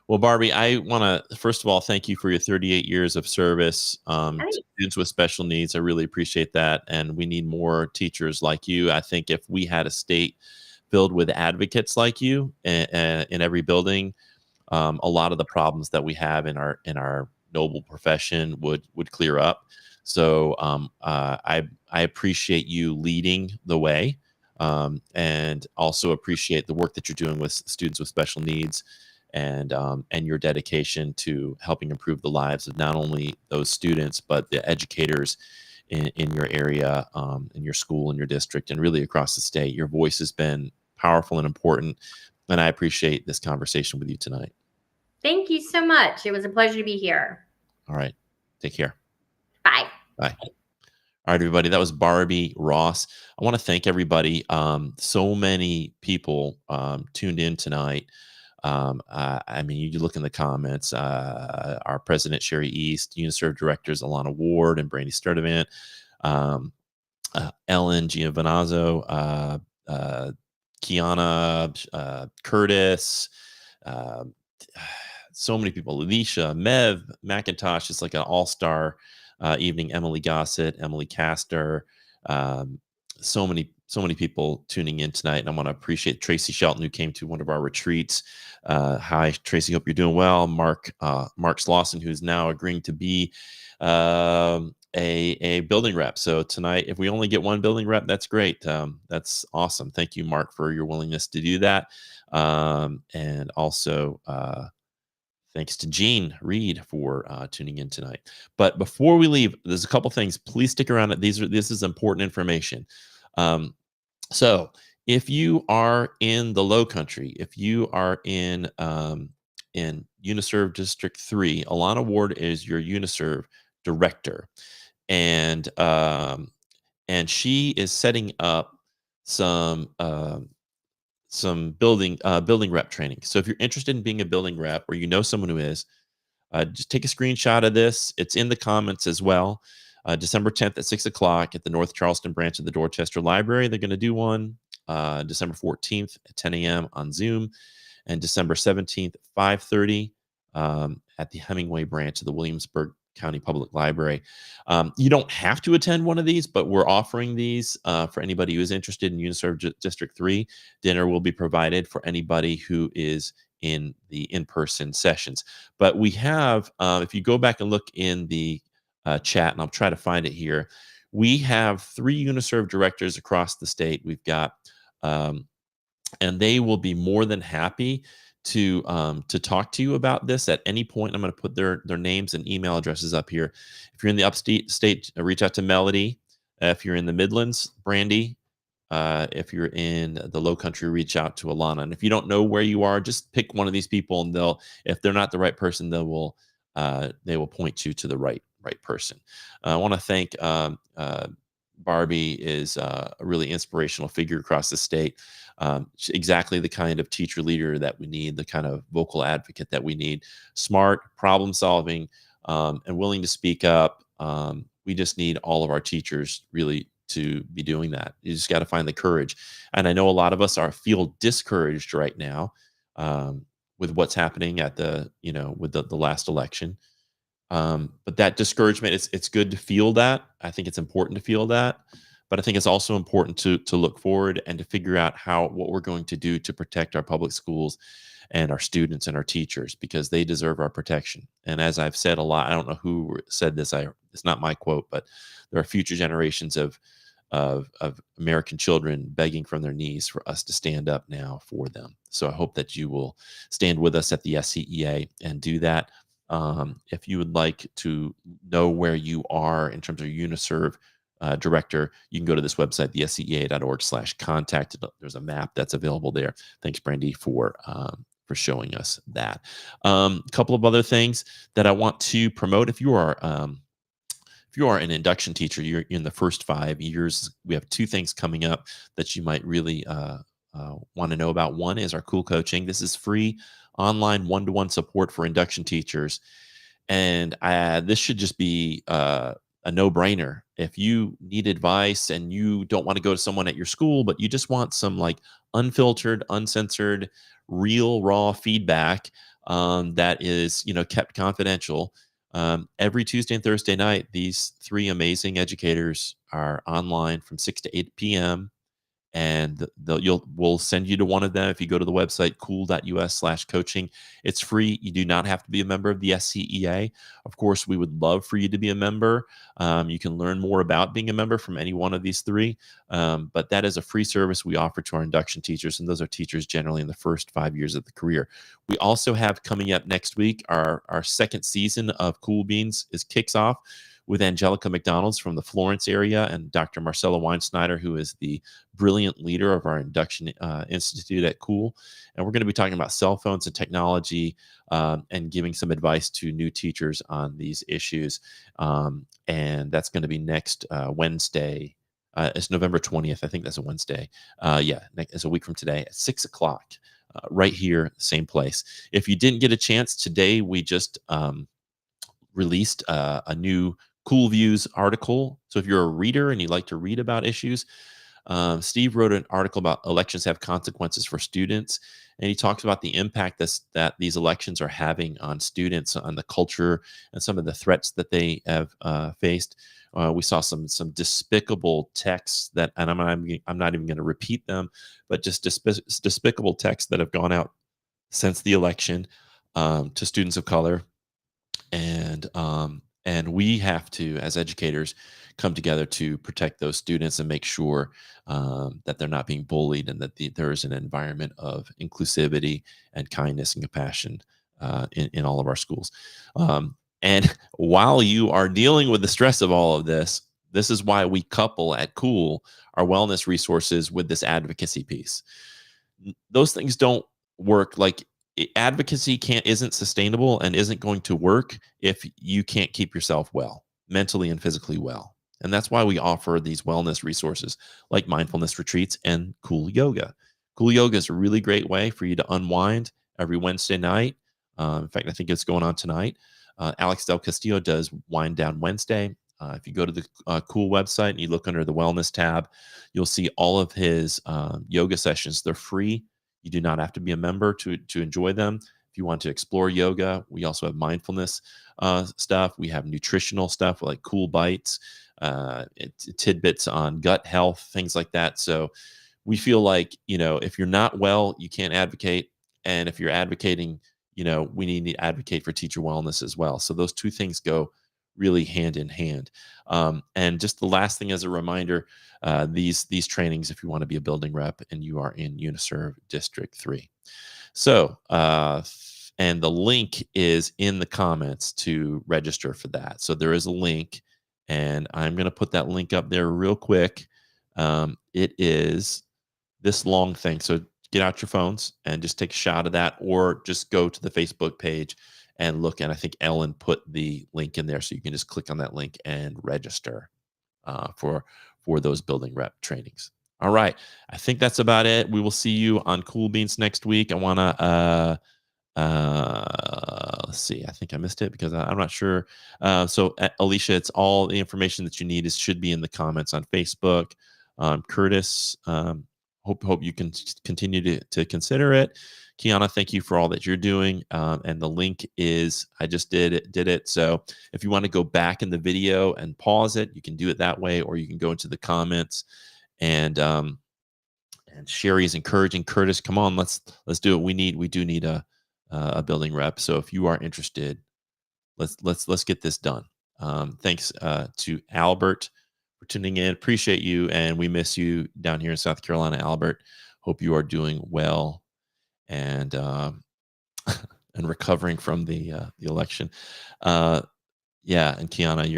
Well, Barbie, I want to first of all thank you for your 38 years of service to students with special needs. I really appreciate that, and we need more teachers like you. I think if we had a state filled with advocates like you in every building, a lot of the problems that we have in our noble profession would clear up. So I appreciate you leading the way, and also appreciate the work that you're doing with students with special needs, and your dedication to helping improve the lives of not only those students but the educators in your area, in your school, in your district, and really across the state. Your voice has been powerful and important, and I appreciate this conversation with you tonight. Thank you so much. It was a pleasure to be here. All right. Take care. Bye. Bye. All right, everybody. That was Barbie Ross. I want to thank everybody. So many people tuned in tonight. I mean, you look in the comments, our president, Sherry East, UNICEF directors, Alana Ward and Brandy Sturdivant, Ellen Giovanazzo, Kiana, Curtis, so many people, Alicia, Mev, McIntosh. It's like an all-star evening. Emily Gossett, Emily Castor, so many people tuning in tonight. And I want to appreciate Tracy Shelton, who came to one of our retreats. Hi, Tracy. Hope you're doing well. Mark Slauson, who's now agreeing to be a building rep. So tonight, if we only get one building rep, that's great. That's awesome. Thank you, Mark, for your willingness to do that. And also, thanks to Jean Reed for tuning in tonight. But before we leave, there's a couple things. Please stick around. This is important information. So if you are in the Low Country, if you are in UNICEF District 3, Alana Ward is your UNICEF director, and she is setting up some building rep training. So if you're interested in being a building rep, or you know someone who is, just take a screenshot of this. It's in the comments as well. December 10th at 6 o'clock at the North Charleston branch of the Dorchester Library. They're going to do one. December 14th at 10 a.m. on Zoom, and December 17th at 5:30 at the Hemingway branch of the Williamsburg County Public Library. You don't have to attend one of these, but we're offering these for anybody who is interested in Uniserv District 3. Dinner will be provided for anybody who is in the in-person sessions. But we have, if you go back and look in the chat, and I'll try to find it here, we have 3 Uniserv directors across the state. We've got, and they will be more than happy to talk to you about this at any point. I'm going to put their names and email addresses up here. If you're in the upstate state, reach out to Melody. If you're in the Midlands, Brandy. If you're in the Low Country, reach out to Alana. And if you don't know where you are, just pick one of these people, and if they're not the right person, they will point you to the right person. I want to thank Barbie is a really inspirational figure across the state. Exactly the kind of teacher leader that we need, the kind of vocal advocate that we need. Smart, problem solving, and willing to speak up. We just need all of our teachers really to be doing that. You just got to find the courage. And I know a lot of us feel discouraged right now with what's happening with the last election. But that discouragement, it's good to feel that. I think it's important to feel that. But I think it's also important to look forward and to figure out what we're going to do to protect our public schools and our students and our teachers, because they deserve our protection. And as I've said a lot, I don't know who said this. It's not my quote, but there are future generations of American children begging from their knees for us to stand up now for them. So I hope that you will stand with us at the SCEA and do that. If you would like to know where you are in terms of Uniserv director, you can go to this website, thescea.org/contact. There's a map that's available there. Thanks, Brandy, for showing us that. A couple of other things that I want to promote. If you are an induction teacher, you're in the first 5 years, we have 2 things coming up that you might really want to know about. One is our Cool Coaching. This is free online one-to-one support for induction teachers. And this should just be a no-brainer. If you need advice and you don't want to go to someone at your school, but you just want some unfiltered, uncensored, real, raw feedback that is kept confidential. Every Tuesday and Thursday night, these 3 amazing educators are online from 6 to 8 p.m. And we'll send you to one of them if you go to the website cool.us/coaching. It's free. You do not have to be a member of the SCEA. Of course, we would love for you to be a member. You can learn more about being a member from any one of these 3. But that is a free service we offer to our induction teachers, and those are teachers generally in the first 5 years of the career. We also have coming up next week, our second season of Cool Beans kicks off with Angelica McDonald's from the Florence area and Dr. Marcella Weinsnyder, who is the brilliant leader of our Induction Institute at Cool. And we're going to be talking about cell phones and technology and giving some advice to new teachers on these issues. And that's going to be next Wednesday. It's November 20th. I think that's a Wednesday. It's a week from today at 6 o'clock, right here, same place. If you didn't get a chance today, we just released a new Cool Views article. So if you're a reader and you like to read about issues, Steve wrote an article about elections have consequences for students, and he talks about the impact that these elections are having on students, on the culture, and some of the threats that they have faced. We saw some despicable texts and I'm not even going to repeat them, but just despicable texts that have gone out since the election to students of color. And we have to, as educators, come together to protect those students and make sure that they're not being bullied, and that there is an environment of inclusivity and kindness and compassion in all of our schools. And while you are dealing with the stress of all of this, this is why we couple at Cool our wellness resources with this advocacy piece. Those things don't work. Advocacy isn't sustainable and isn't going to work if you can't keep yourself well, mentally and physically well. And that's why we offer these wellness resources like mindfulness retreats and Cool Yoga. Cool Yoga is a really great way for you to unwind every Wednesday night. In fact, I think it's going on tonight. Alex Del Castillo does Wind Down Wednesday. If you go to the Cool website and you look under the wellness tab, you'll see all of his yoga sessions. They're free. You do not have to be a member to enjoy them. If you want to explore yoga, we also have mindfulness stuff. We have nutritional stuff like Cool Bites, tidbits on gut health, things like that. So we feel like, if you're not well, you can't advocate. And if you're advocating, we need to advocate for teacher wellness as well. So those two things go really hand in hand. And just the last thing as a reminder, these trainings, if you want to be a building rep and you are in Uniserv District 3. So, and the link is in the comments to register for that. So there is a link, and I'm going to put that link up there real quick. It is this long thing. So get out your phones and just take a shot of that, or just go to the Facebook page and look. And I think Ellen put the link in there, so you can just click on that link and register for those building rep trainings. All right, I think that's about it. We will see you on Cool Beans next week. I want to let's see. I think I missed it because I'm not sure. So Alicia, it's all the information that you need should be in the comments on Facebook. Curtis, hope you can continue to consider it. Kiana, thank you for all that you're doing. And the link is, I just did it. So if you want to go back in the video and pause it, you can do it that way, or you can go into the comments. And Sherry is encouraging Curtis, come on, let's do it. We do need a building rep. So if you are interested, let's get this done. Thanks to Albert for tuning in. Appreciate you, and we miss you down here in South Carolina, Albert. Hope you are doing well and and recovering from the election. Yeah, and Kiana,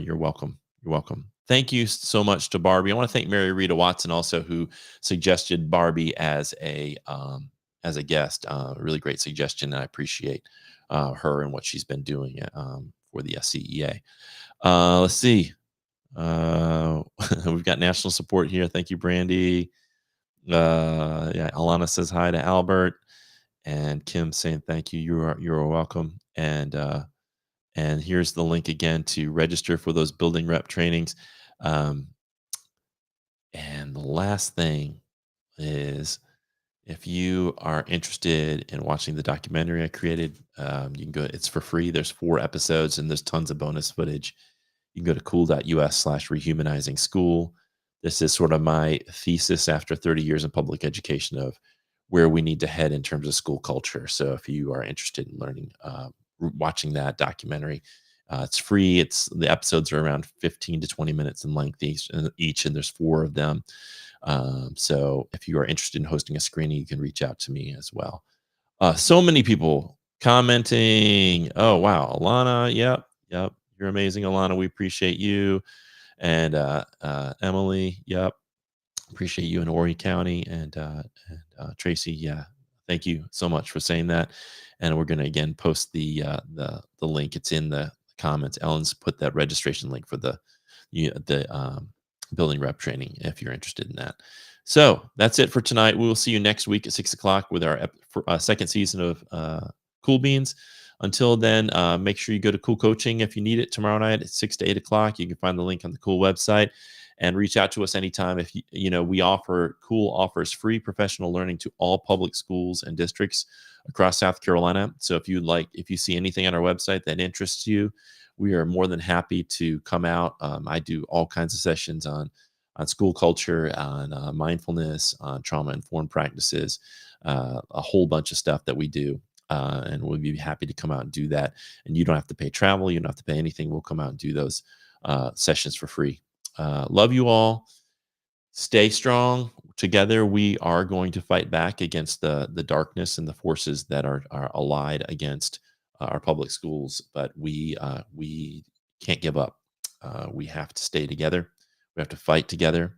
you're welcome. You're welcome. Thank you so much to Barbie. I want to thank Mary Rita Watson also, who suggested Barbie as a guest. Really great suggestion, and I appreciate her and what she's been doing for the SCEA. Let's see. We've got national support here. Thank you, Brandy. Yeah, Alana says hi to Albert, and Kim saying thank you. You're welcome. And here's the link again to register for those building rep trainings. And the last thing is, if you are interested in watching the documentary I created, you can go. It's for free. There's 4 episodes, and there's tons of bonus footage. You can go to cool.us/rehumanizing school. This is sort of my thesis after 30 years in public education of where we need to head in terms of school culture. So if you are interested in learning, watching that documentary, it's free. The episodes are around 15 to 20 minutes in length each, and there's 4 of them. So if you are interested in hosting a screening, you can reach out to me as well. So many people commenting. Oh, wow. Alana. Yep. You're amazing, Alana. We appreciate you. And Emily. Yep. Appreciate you in Horry County. And Tracy. Yeah. Thank you so much for saying that. And we're going to again post the link. It's in the comments. Ellen's put that registration link for the building rep training if you're interested in that. So that's it for tonight. We will see you next week at 6:00 with our second season of Cool Beans. Until then, make sure you go to Cool Coaching if you need it tomorrow night at 6 to 8 o'clock. You can find the link on the Cool website, and reach out to us anytime. If we offer Cool offers free professional learning to all public schools and districts across South Carolina. So if you see anything on our website that interests you, we are more than happy to come out. I do all kinds of sessions on school culture, on mindfulness, on trauma-informed practices, a whole bunch of stuff that we do. And we'll be happy to come out and do that. And you don't have to pay travel. You don't have to pay anything. We'll come out and do those sessions for free. Love you all. Stay strong. Together, we are going to fight back against the darkness and the forces that are allied against our public schools. But we can't give up. We have to stay together. We have to fight together,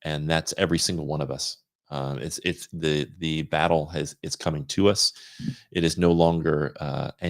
and that's every single one of us. It's the battle it's coming to us. It is no longer